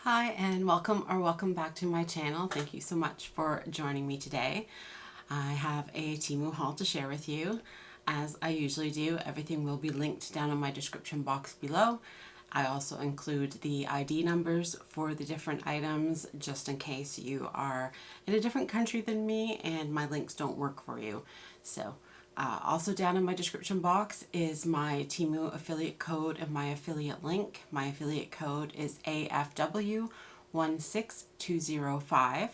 Hi and welcome back to my channel. Thank you so much for joining me today. I have a Temu haul to share with you. As I usually do, everything will be linked down in my description box below. I also include the ID numbers for the different items just in case you are in a different country than me and my links don't work for you. So also down in my description box is my Temu affiliate code and my affiliate link. My affiliate code is AFW16205.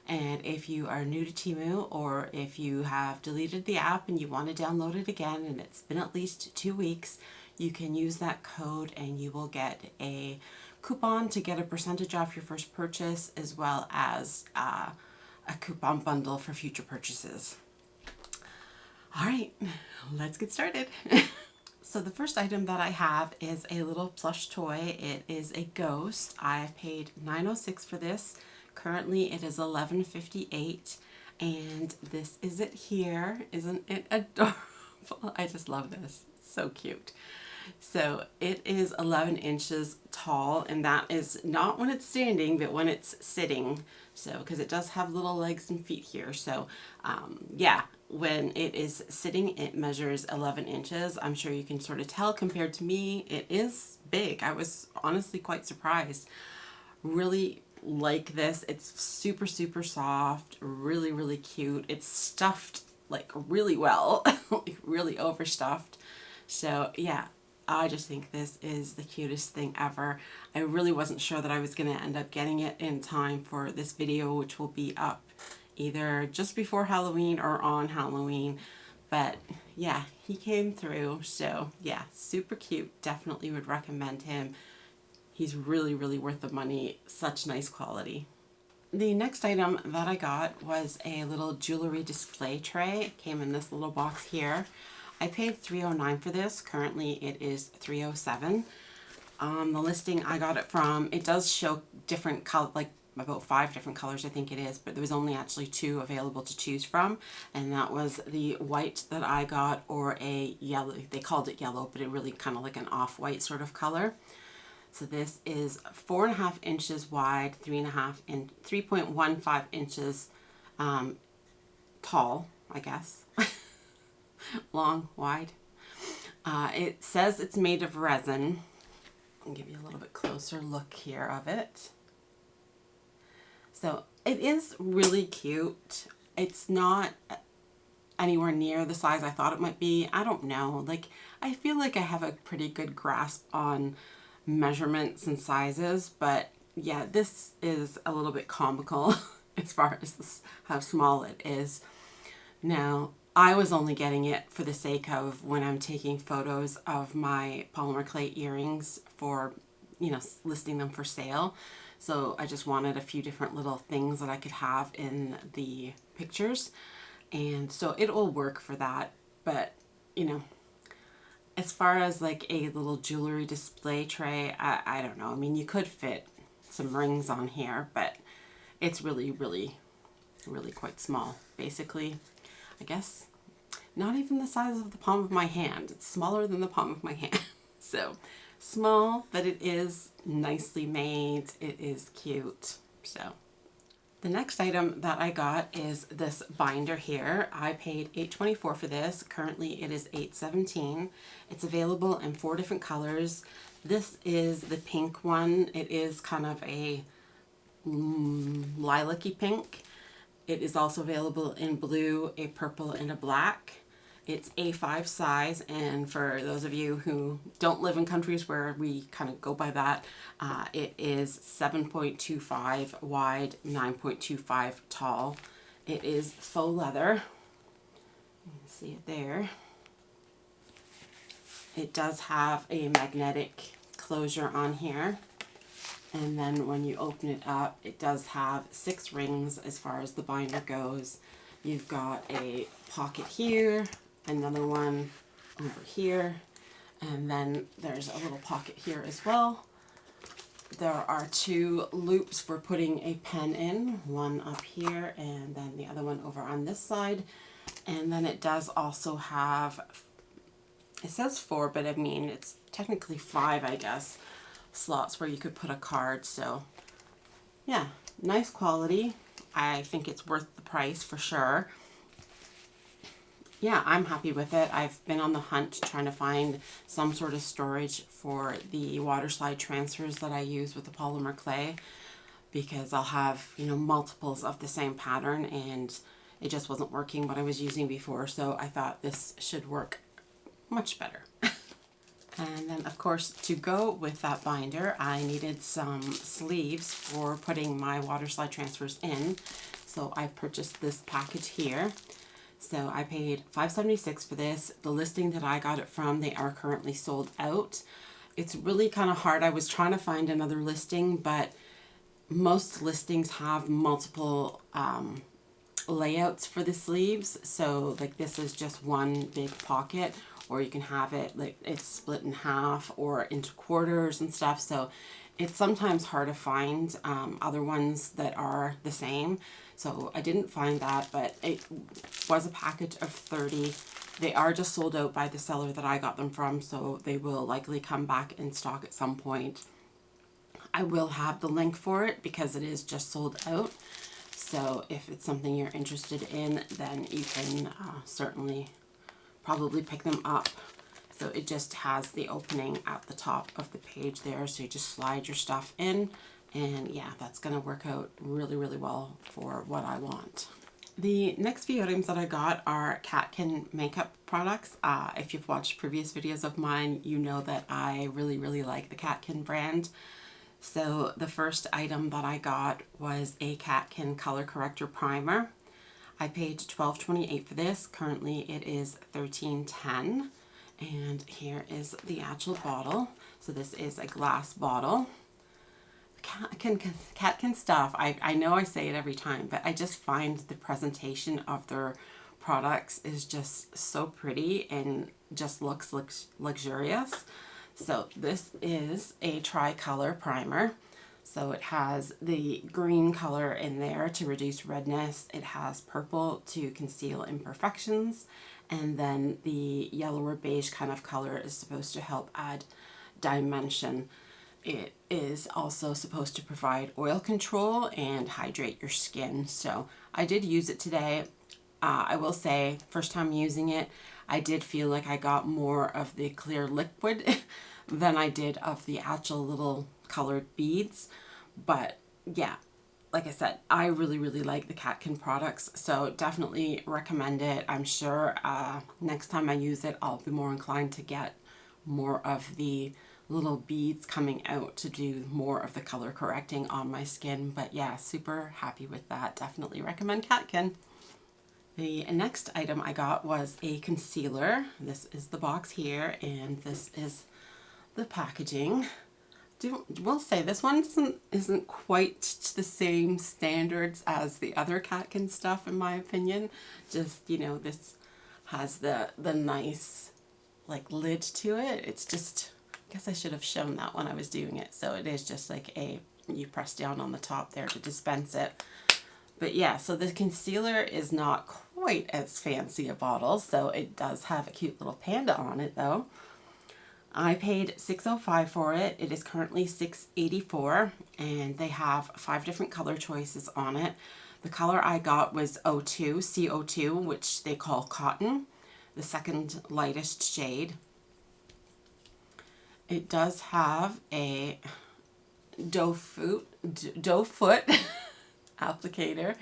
And if you are new to Temu, or if you have deleted the app and you want to download it again and it's been at least 2 weeks, you can use that code and you will get a coupon to get a percentage off your first purchase, as well as a coupon bundle for future purchases. All right, let's get started. So the first item that I have is a little plush toy. It is a ghost. I paid $9.06 for this. Currently it is $11.58, and this is it here. Isn't it adorable? I just love this. It's so cute. So it is 11 inches tall, and that is not when it's standing, but when it's sitting. So, because it does have little legs and feet here. So, yeah, when it is sitting, it measures 11 inches. I'm sure you can sort of tell compared to me, it is big. I was honestly quite surprised. Really like this. It's super, super soft, really, really cute. It's stuffed like really well, like really overstuffed. So, yeah. I just think this is the cutest thing ever. I really wasn't sure that I was going to end up getting it in time for this video, which will be up either just before Halloween or on Halloween. But yeah, he came through. So yeah, super cute. Definitely would recommend him. He's really, really worth the money. Such nice quality. The next item that I got was a little jewelry display tray. It came in this little box here. I paid $3.09 for this. Currently it is $3.07. The listing I got it from, it does show different color, like about 5 different colors I think it is, but there was only actually 2 available to choose from, and that was the white that I got, or a yellow. They called it yellow, but it really kind of like an off-white sort of color. So this is 4.5 inches wide, 3.15 inches tall, I guess. Long, wide. It says it's made of resin. I'll give you a little bit closer look here of it. So it is really cute. It's not anywhere near the size I thought it might be. I don't know. Like, I feel like I have a pretty good grasp on measurements and sizes, but yeah, this is a little bit comical as far as how small it is. Now, I was only getting it for the sake of when I'm taking photos of my polymer clay earrings for, you know, listing them for sale. So I just wanted a few different little things that I could have in the pictures. And so it will work for that. But, you know, as far as like a little jewelry display tray, I don't know. I mean, you could fit some rings on here, but it's really, really, really quite small. Basically, I guess not even the size of the palm of my hand. It's smaller than the palm of my hand. So small, but it is nicely made. It is cute. So the next item that I got is this binder here. I paid $8.24 for this. Currently it is $8.17. It's available in 4 different colors. This is the pink one. It is kind of a lilac-y pink. It is also available in blue, a purple, and a black. It's A5 size, and for those of you who don't live in countries where we kind of go by that, it is 7.25 wide, 9.25 tall. It is faux leather. You can see it there. It does have a magnetic closure on here. And then when you open it up, it does have 6 rings as far as the binder goes. You've got a pocket here, another one over here, and then there's a little pocket here as well. There are 2 loops for putting a pen in, one up here and then the other one over on this side. And then it does also have, it says 4, but I mean it's technically 5, I guess, slots where you could put a card. So yeah, nice quality. I think it's worth the price for sure. Yeah, I'm happy with it. I've been on the hunt trying to find some sort of storage for the water slide transfers that I use with the polymer clay, because I'll have, you know, multiples of the same pattern and it just wasn't working what I was using before. So I thought this should work much better. And then of course, to go with that binder, I needed some sleeves for putting my water slide transfers in. So I purchased this package here. So I paid $5.76 for this. The listing that I got it from, they are currently sold out. It's really kind of hard. I was trying to find another listing, but most listings have multiple layouts for the sleeves. So like this is just one big pocket, or you can have it like it's split in half or into quarters and stuff. So it's sometimes hard to find other ones that are the same. So I didn't find that, but it was a package of 30. They are just sold out by the seller that I got them from, so they will likely come back in stock at some point. I will have the link for it because it is just sold out. So if it's something you're interested in, then you can certainly probably pick them up. So it just has the opening at the top of the page there. So you just slide your stuff in, and yeah, that's going to work out really, really well for what I want. The next few items that I got are Catkin makeup products. If you've watched previous videos of mine, you know that I really, really like the Catkin brand. So the first item that I got was a Catkin color corrector primer. I paid $12.28 for this. Currently it is $13.10. And here is the actual bottle. So this is a glass bottle. Catkin stuff, I know I say it every time, but I just find the presentation of their products is just so pretty and just looks luxurious. So this is a tricolor primer. So it has the green color in there to reduce redness. It has purple to conceal imperfections. And then the yellow or beige kind of color is supposed to help add dimension. It is also supposed to provide oil control and hydrate your skin. So I did use it today. I will say, first time using it, I did feel like I got more of the clear liquid than I did of the actual little colored beads. But yeah, like I said, I really, really like the Catkin products, so definitely recommend it. I'm sure next time I use it, I'll be more inclined to get more of the little beads coming out to do more of the color correcting on my skin. But yeah, super happy with that. Definitely recommend Catkin. The next item I got was a concealer. This is the box here, and this is the packaging. We'll say this one isn't quite to the same standards as the other Catkin stuff, in my opinion. Just, you know, this has the nice like lid to it. It's just, I guess I should have shown that when I was doing it. So it is just like you press down on the top there to dispense it. But yeah, so the concealer is not quite as fancy a bottle, so it does have a cute little panda on it though. I paid $6.05 for it. It is currently $6.84, and they have 5 different color choices on it. The color I got was O2, CO2, which they call cotton, the second lightest shade. It does have a doe foot applicator,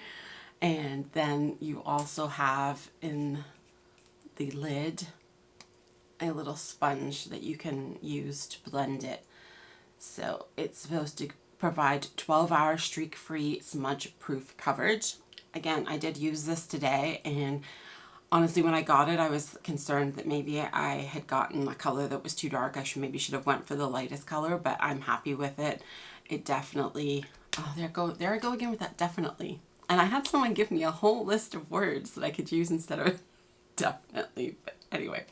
and then you also have in the lid a little sponge that you can use to blend it. So it's supposed to provide 12-hour streak-free, smudge-proof coverage. Again, I did use this today, and honestly, when I got it, I was concerned that maybe I had gotten a color that was too dark. I maybe should have went for the lightest color, but I'm happy with it. It definitely, oh, there I go again with that definitely. And I had someone give me a whole list of words that I could use instead of definitely, but anyway.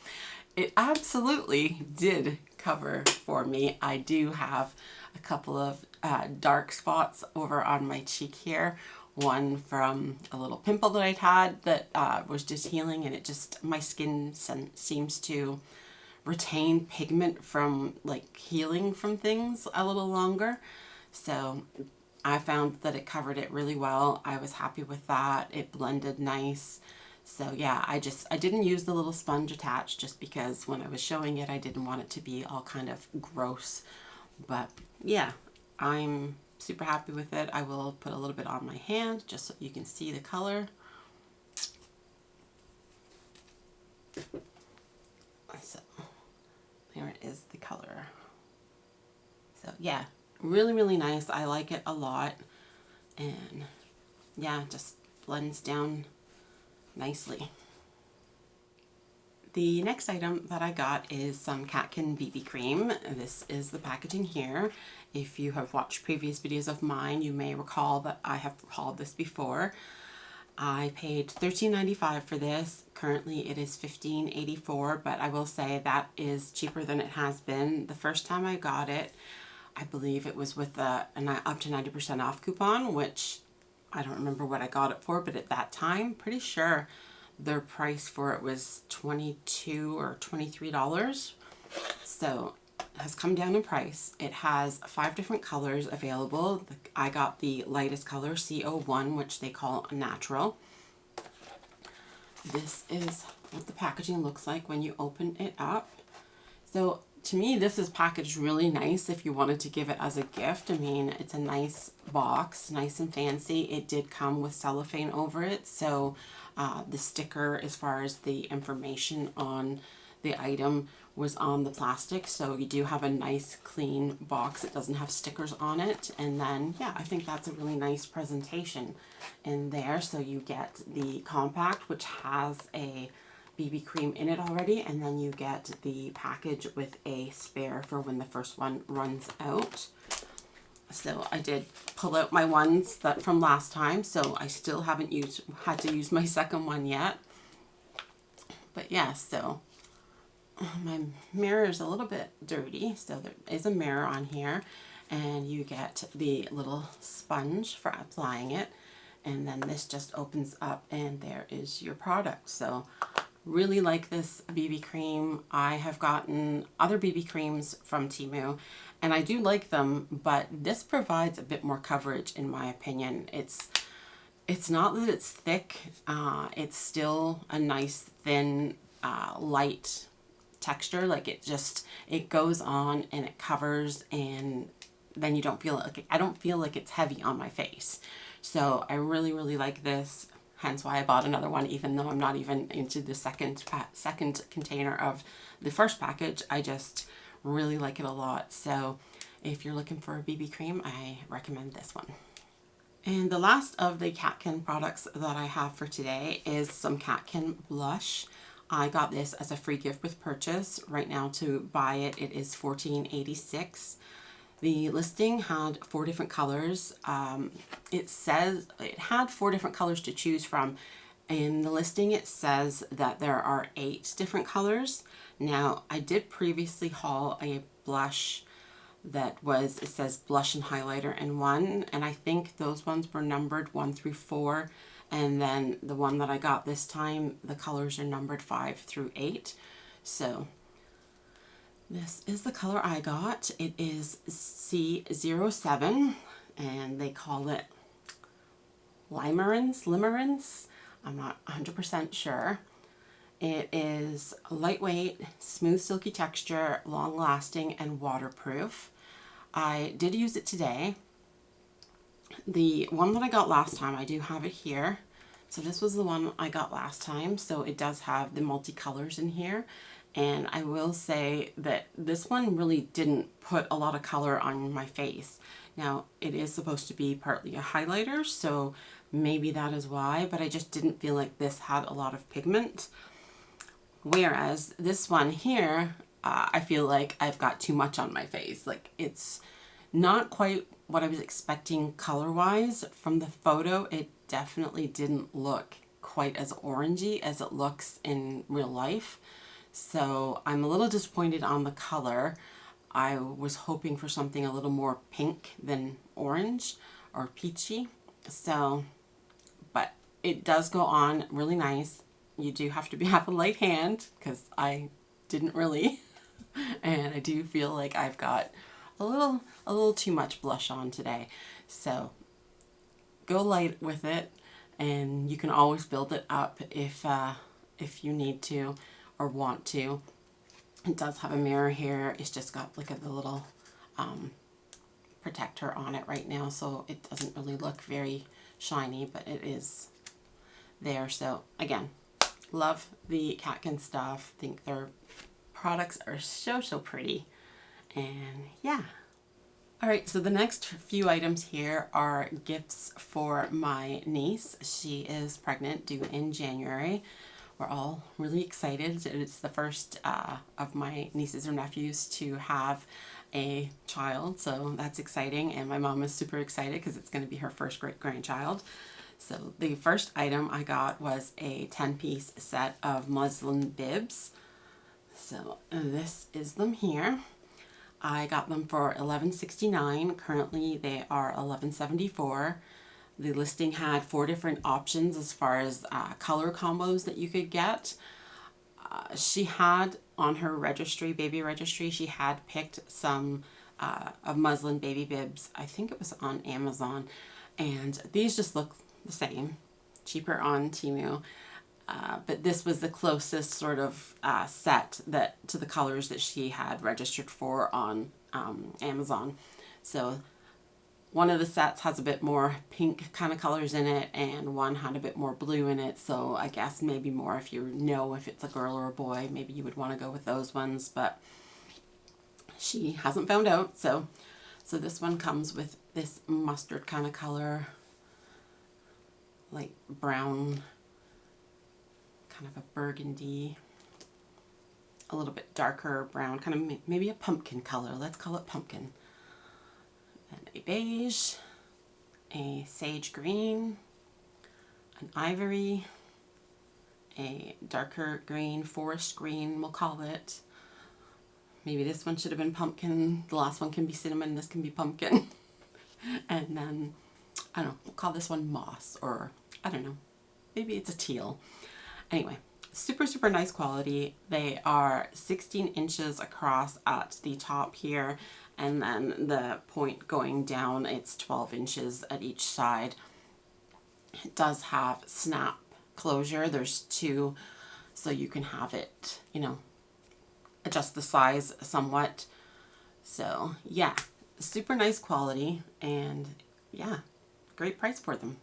It absolutely did cover for me. I do have a couple of dark spots over on my cheek here. One from a little pimple that I'd had that was just healing, and it just, my skin seems to retain pigment from like healing from things a little longer. So I found that it covered it really well. I was happy with that. It blended nice. So yeah, I didn't use the little sponge attached just because when I was showing it, I didn't want it to be all kind of gross. But yeah, I'm super happy with it. I will put a little bit on my hand just so you can see the color. So there is the color. So yeah, really, really nice. I like it a lot. And yeah, just blends down nicely. The next item that I got is some Catkin BB cream. This is the packaging here. If you have watched previous videos of mine, you may recall that I have hauled this before. I paid $13.95 for this. Currently it is $15.84, but I will say that is cheaper than it has been. The first time I got it, I believe it was with an up to 90% off coupon, which I don't remember what I got it for, but at that time, pretty sure their price for it was $22 or $23. So it has come down in price. It has 5 different colors available. I got the lightest color, CO1, which they call natural. This is what the packaging looks like when you open it up. So to me, this is packaged really nice if you wanted to give it as a gift. I mean, it's a nice box, nice and fancy. It did come with cellophane over it, so the sticker as far as the information on the item was on the plastic, so you do have a nice clean box. It doesn't have stickers on it. And then yeah, I think that's a really nice presentation in there. So you get the compact, which has a BB cream in it already, and then you get the package with a spare for when the first one runs out. So I did pull out my ones that from last time, so I still haven't had to use my second one yet. But yeah, so my mirror is a little bit dirty, so there is a mirror on here, and you get the little sponge for applying it, and then this just opens up and there is your product. So really like this BB cream. I have gotten other BB creams from Temu and I do like them, but this provides a bit more coverage in my opinion. It's not that it's thick, it's still a nice thin light texture. Like it goes on and it covers, and then you don't feel like, I don't feel like it's heavy on my face. So I really, really like this. Hence why I bought another one, even though I'm not even into the second container of the first package. I just really like it a lot. So if you're looking for a BB cream, I recommend this one. And the last of the Catkin products that I have for today is some Catkin blush. I got this as a free gift with purchase. Right now to buy it, it is $14.86. The listing had 4 different colors. It says it had 4 different colors to choose from. In the listing, it says that there are 8 different colors. Now, I did previously haul a blush that was, it says blush and highlighter in one, and I think those ones were numbered 1 through 4. And then the one that I got this time, the colors are numbered 5 through 8. So this is the color I got. It is C07, and they call it limerence. I'm not 100% sure. It is lightweight, smooth, silky texture, long lasting, and waterproof. I did use it today. The one that I got last time, I do have it here. So this was the one I got last time. So it does have the multicolors in here. And I will say that this one really didn't put a lot of color on my face. Now, it is supposed to be partly a highlighter, so maybe that is why, but I just didn't feel like this had a lot of pigment. Whereas this one here, I feel like I've got too much on my face. Like, it's not quite what I was expecting color-wise. From the photo, it definitely didn't look quite as orangey as it looks in real life. So I'm a little disappointed on the color. I was hoping for something a little more pink than orange or peachy. So, but it does go on really nice. You do have to have a light hand because I didn't really. And I do feel like I've got a little too much blush on today. So go light with it, and you can always build it up if you need to or want to. It does have a mirror here. It's just got like a little protector on it right now, so it doesn't really look very shiny, but it is there. So again, love the Catkin stuff. Think their products are so pretty, and yeah. Alright, so the next few items here are gifts for my niece. She is pregnant, due in January. We're all really excited. It's the first of my nieces or nephews to have a child, so that's exciting, and my mom is super excited because it's going to be her first great-grandchild. So the first item I got was a 10-piece set of muslin bibs. So this is them here. I got them for $11.69. Currently they are $11.74. The listing had 4 different options as far as color combos that you could get. She had on her registry, baby registry, she had picked some of muslin baby bibs. I think it was on Amazon, and these just look the same, cheaper on Temu. But this was the closest sort of set that to the colors that she had registered for on Amazon. So one of the sets has a bit more pink kind of colors in it, and one had a bit more blue in it. So I guess maybe more if you know if it's a girl or a boy, maybe you would want to go with those ones. But she hasn't found out. So this one comes with this mustard kind of color, like brown, kind of a burgundy, a little bit darker brown, kind of maybe a pumpkin color. Let's call it pumpkin. And a beige, a sage green, an ivory, a darker green, forest green, we'll call it. Maybe this one should have been pumpkin. The last one can be cinnamon, this can be pumpkin. And then, I don't know, we'll call this one moss, or I don't know, maybe it's a teal. Anyway, super nice quality. They are 16 inches across at the top here, and then the point going down, it's 12 inches at each side. It does have snap closure. There's 2, so you can have it, you know, adjust the size somewhat. So yeah, super nice quality, and yeah, great price for them.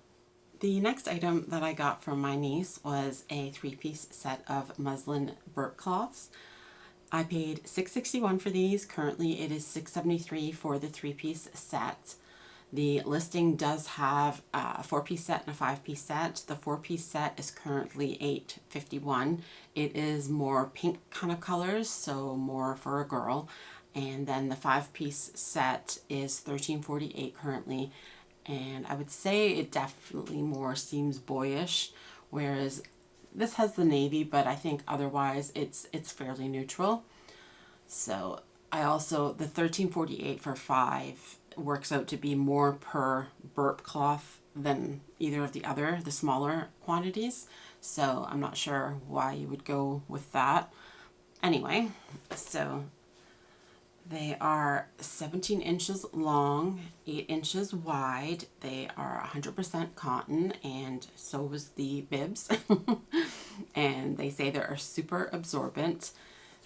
The next item that I got from my niece was a 3-piece set of muslin burp cloths. I paid $6.61 for these. Currently it is $6.73 for the 3-piece set. The listing does have a 4-piece set and a 5-piece set. The 4-piece set is currently $8.51. It is more pink kind of colors, so more for a girl. And then the 5-piece set is $13.48 currently. And I would say it definitely more seems boyish, whereas this has the navy, but I think otherwise it's fairly neutral. So I also, the $13.48 for 5 works out to be more per burp cloth than either of the other, the smaller quantities. So I'm not sure why you would go with that. Anyway, so they are 17 inches long, 8 inches wide. They are 100% cotton, and so was the bibs. And they say they are super absorbent.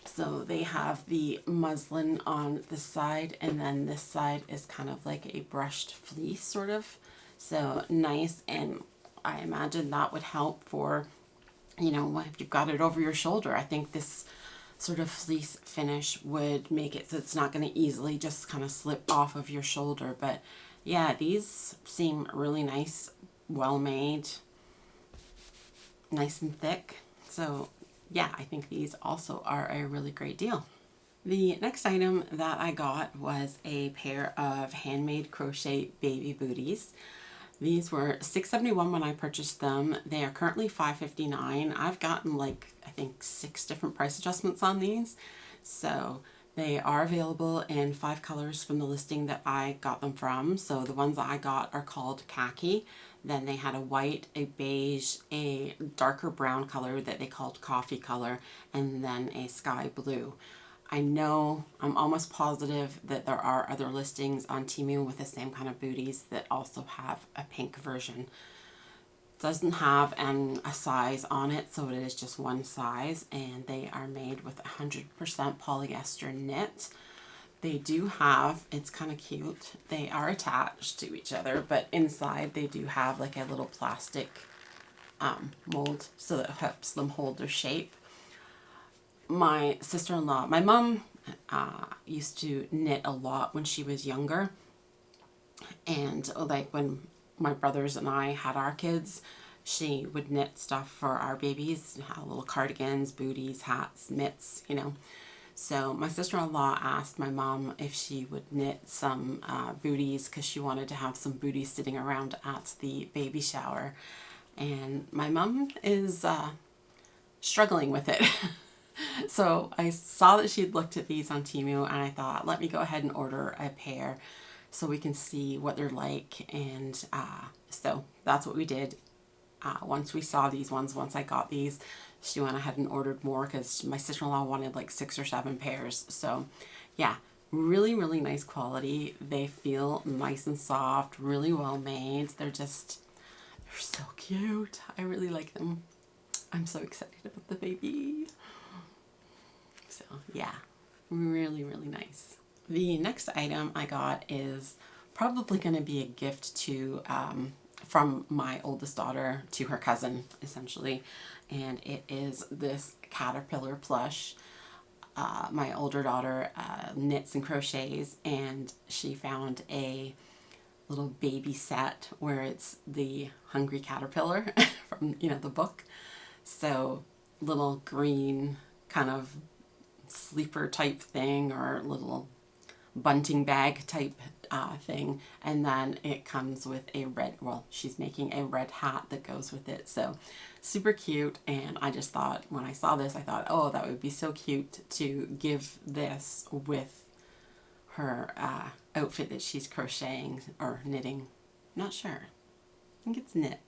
So they have the muslin on the side, and then this side is kind of like a brushed fleece sort of. So nice, and I imagine that would help for, you know, if you've got it over your shoulder. I think this sort of fleece finish would make it so it's not going to easily just kind of slip off of your shoulder. But yeah, these seem really nice, well made, nice and thick. So yeah, I think these also are a really great deal. The next item that I got was a pair of handmade crochet baby booties. These were $6.71 when I purchased them. They are currently $5.59. I've gotten like, I think 6 different price adjustments on these. So they are available in 5 colors from the listing that I got them from. So the ones that I got are called khaki. Then they had a white, a beige, a darker brown color that they called coffee color, and then a sky blue. I know, I'm almost positive that there are other listings on Temu with the same kind of booties that also have a pink version. Doesn't have a size on it, so it is just one size, and they are made with 100% polyester knit. They do have, it's kind of cute, they are attached to each other, but inside they do have like a little plastic mold so that helps them hold their shape. My sister-in-law, my mom used to knit a lot when she was younger, and like when my brothers and I had our kids, she would knit stuff for our babies, little cardigans, booties, hats, mitts, you know. So my sister-in-law asked my mom if she would knit some booties because she wanted to have some booties sitting around at the baby shower. And my mom is struggling with it. So I saw that she'd looked at these on Temu, and I thought, let me go ahead and order a pair so we can see what they're like. And so that's what we did. Once we saw these ones, once I got these, she went ahead and ordered more because my sister-in-law wanted like 6 or 7 pairs. So yeah, really, really nice quality. They feel nice and soft, really well made. They're so cute. I really like them. I'm so excited about the baby. So yeah, really, really nice. The next item I got is probably going to be a gift to from my oldest daughter to her cousin, essentially, and it is this caterpillar plush. My older daughter knits and crochets, and she found a little baby set where it's the hungry caterpillar from, you know, the book. So little green kind of sleeper type thing, or little bunting bag type thing, and then it comes with a red, well, she's making a red hat that goes with it. So super cute, and I just thought, when I saw this, I thought, oh, that would be so cute to give this with her outfit that she's crocheting or knitting. Not sure, I think it's knit,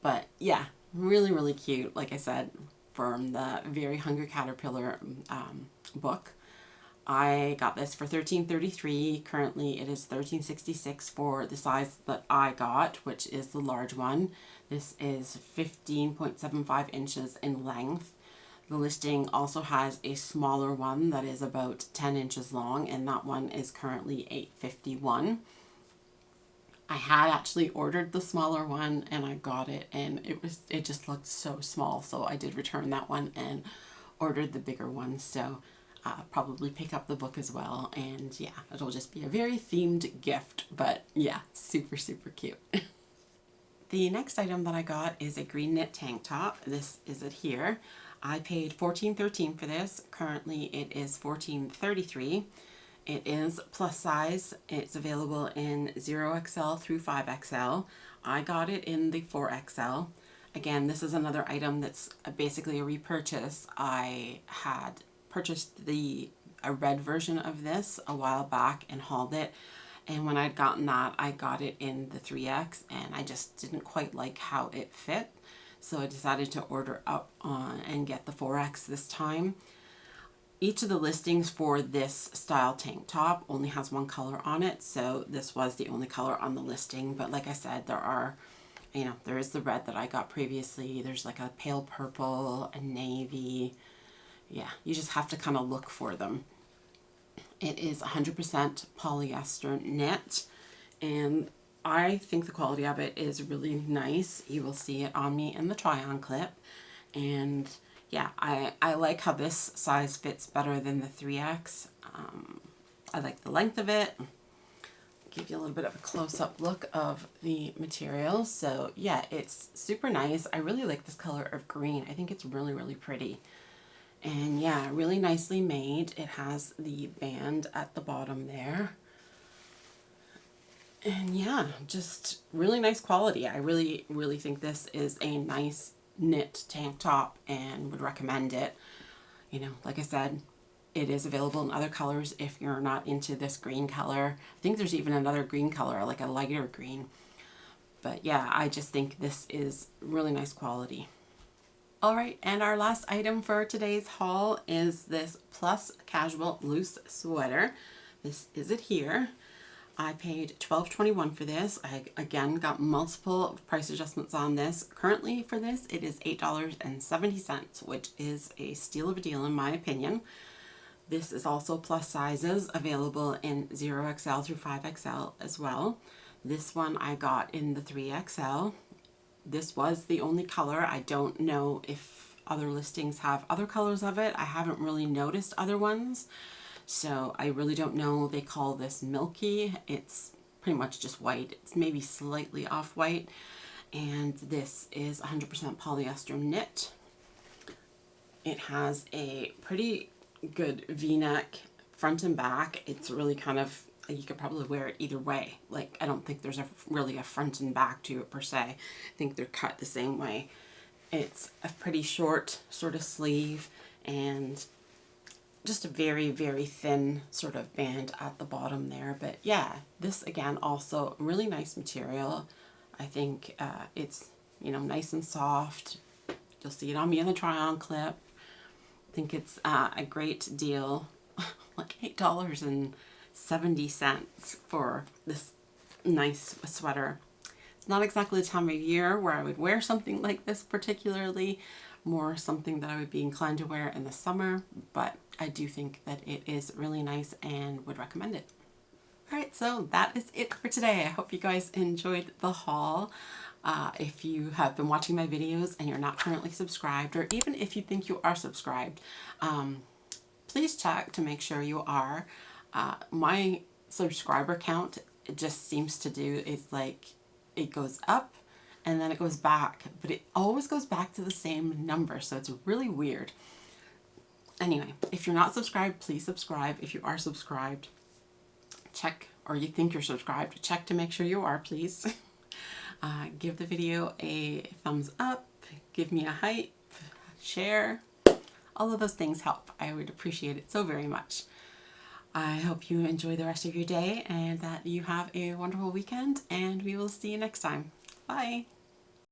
but yeah, really, really cute. Like I said, from the Very Hungry Caterpillar book. I got this for $13.33. Currently it is $13.66 for the size that I got, which is the large one. This is 15.75 inches in length. The listing also has a smaller one that is about 10 inches long, and that one is currently $8.51. I had actually ordered the smaller one and I got it, and it just looked so small, so I did return that one and ordered the bigger one. So probably pick up the book as well, and yeah, it'll just be a very themed gift, but yeah, super, super cute. The next item that I got is a green knit tank top. This is it here. I paid $14.13 for this. Currently it is $14.33. It is plus size. It's available in 0XL through 5XL. I got it in the 4XL. Again, this is another item that's basically a repurchase. I had purchased a red version of this a while back and hauled it, and when I'd gotten that, I got it in the 3X, and I just didn't quite like how it fit, so I decided to order up on and get the 4X this time. Each of the listings for this style tank top only has one color on it, so this was the only color on the listing. But like I said, there are, you know, there is the red that I got previously, there's like a pale purple, a navy. Yeah, you just have to kind of look for them. It is 100% polyester knit, and I think the quality of it is really nice. You will see it on me in the try-on clip, and yeah, I like how this size fits better than the 3X. I like the length of it. Give you a little bit of a close-up look of the material. So yeah, it's super nice. I really like this color of green. I think it's really, really pretty. And yeah, really nicely made. It has the band at the bottom there. And yeah, just really nice quality. I really, really think this is a nice knit tank top and would recommend it. You know, like I said, it is available in other colors if you're not into this green color. I think there's even another green color, like a lighter green. But yeah, I just think this is really nice quality. Alright, and our last item for today's haul is this Plus Casual Loose Sweater. This is it here. I paid $12.21 for this. I again got multiple price adjustments on this. Currently for this it is $8.70, which is a steal of a deal in my opinion. This is also plus sizes, available in 0XL through 5XL as well. This one I got in the 3XL. This was the only color. I don't know if other listings have other colors of it. I haven't really noticed other ones, so I really don't know. They call this milky. It's pretty much just white. It's maybe slightly off white, and this is 100% polyester knit. It has a pretty good V-neck front and back. It's really kind of, you could probably wear it either way. Like, I don't think there's really a front and back to it per se. I think they're cut the same way. It's a pretty short sort of sleeve and just a very, very thin sort of band at the bottom there. But yeah, this again, also really nice material. I think it's, you know, nice and soft. You'll see it on me in the try-on clip. I think it's a great deal, like $8.70 for this nice sweater. It's not exactly the time of year where I would wear something like this particularly, more something that I would be inclined to wear in the summer, but I do think that it is really nice and would recommend it. Alright, so that is it for today. I hope you guys enjoyed the haul. If you have been watching my videos and you're not currently subscribed, or even if you think you are subscribed, please check to make sure you are. My subscriber count, it just seems to do, it's like it goes up and then it goes back, but it always goes back to the same number, so it's really weird. Anyway, if you're not subscribed, please subscribe. If you are subscribed, check, or you think you're subscribed, check to make sure you are, please. Give the video a thumbs up, give me a hype, share. All of those things help. I would appreciate it so very much. I hope you enjoy the rest of your day and that you have a wonderful weekend, and we will see you next time. Bye!